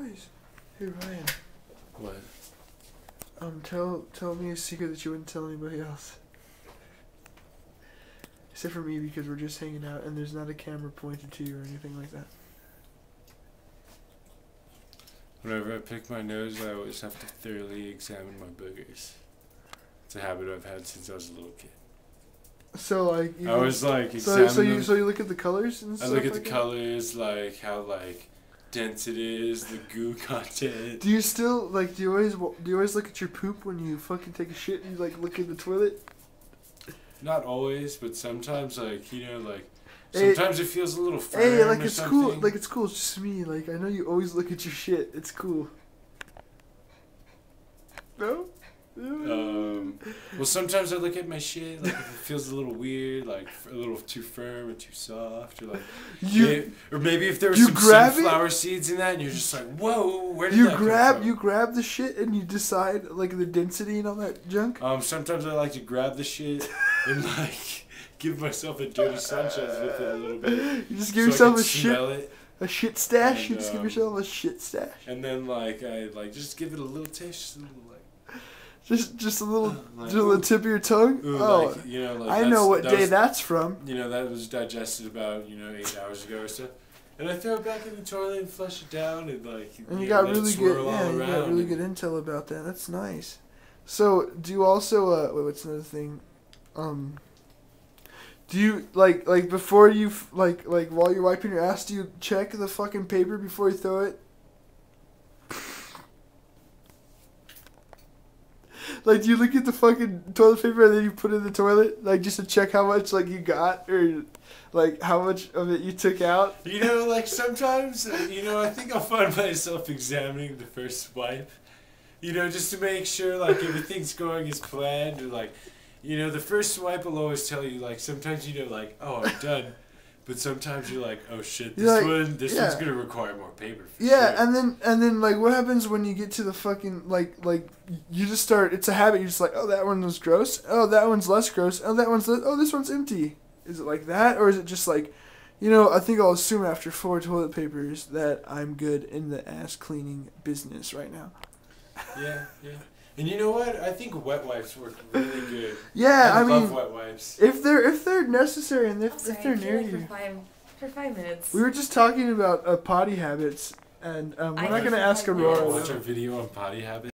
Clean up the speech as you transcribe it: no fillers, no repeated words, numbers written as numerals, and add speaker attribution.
Speaker 1: noise? Hey Ryan.
Speaker 2: What?
Speaker 1: Tell me a secret that you wouldn't tell anybody else. Except for me, because we're just hanging out and there's not a camera pointed to you or anything like that.
Speaker 2: Whenever I pick my nose, I always have to thoroughly examine my boogers. It's a habit I've had since I was a little kid.
Speaker 1: So like
Speaker 2: I was like examine
Speaker 1: so you look at the colors and stuff.
Speaker 2: I look at
Speaker 1: like
Speaker 2: the
Speaker 1: that?
Speaker 2: colors, like how like dense it is, the goo content.
Speaker 1: Do you still like? Do you always look at your poop when you fucking take a shit and you like look in the toilet?
Speaker 2: Not always, but sometimes like like sometimes it feels a little firm.
Speaker 1: Hey, like
Speaker 2: or
Speaker 1: it's
Speaker 2: something.
Speaker 1: cool. Like it's cool. It's just me. Like I know you always look at your shit. It's cool. No.
Speaker 2: Well, sometimes I look at my shit, like if it feels a little weird, like a little too firm or too soft, or like, or maybe if there was some sunflower seeds in that, and you're just like, whoa, where did that come from?
Speaker 1: You grab the shit and you decide like the density and all that junk.
Speaker 2: Sometimes I like to grab the shit and like give myself a dirty Sanchez with it a little bit.
Speaker 1: You just give yourself
Speaker 2: a
Speaker 1: shit stash.
Speaker 2: And,
Speaker 1: you just give yourself a shit stash.
Speaker 2: And then like I just give it a little taste, just a little like.
Speaker 1: Just a little, just a little tip of your tongue.
Speaker 2: Ooh,
Speaker 1: oh,
Speaker 2: like,
Speaker 1: I know what day that's from.
Speaker 2: That was digested about 8 hours ago or so, and I throw it back in the toilet and flush it down and like.
Speaker 1: And you got really good, you got really good intel about that. That's nice. So, do you also wait? What's another thing? Do you like before you like while you're wiping your ass? Do you check the fucking paper before you throw it? Like, do you look at the fucking toilet paper and then you put it in the toilet? Like, just to check how much, like, you got? Or, like, how much of it you took out?
Speaker 2: Like, sometimes, I think I'll find myself examining the first swipe. Just to make sure, like, everything's going as planned. Or, like, the first swipe will always tell you, like, sometimes, like, oh, I'm done. But sometimes you're like, oh shit, this one's gonna require more paper.
Speaker 1: Yeah, sure. and then like what happens when you get to the fucking like you just start, it's a habit, you're just like, oh that one was gross, oh that one's less gross, oh that one's oh this one's empty. Is it like that, or is it just like, I think I'll assume after 4 toilet papers that I'm good in the ass cleaning business right now.
Speaker 2: Yeah. And you know what? I think wet wipes work really good.
Speaker 1: Yeah, I mean,
Speaker 2: love wet wipes.
Speaker 1: If they're necessary and if they're near you.
Speaker 3: For 5 minutes.
Speaker 1: We were just talking about potty habits, and we're not gonna ask Aurora.
Speaker 2: Watch our video on potty habits.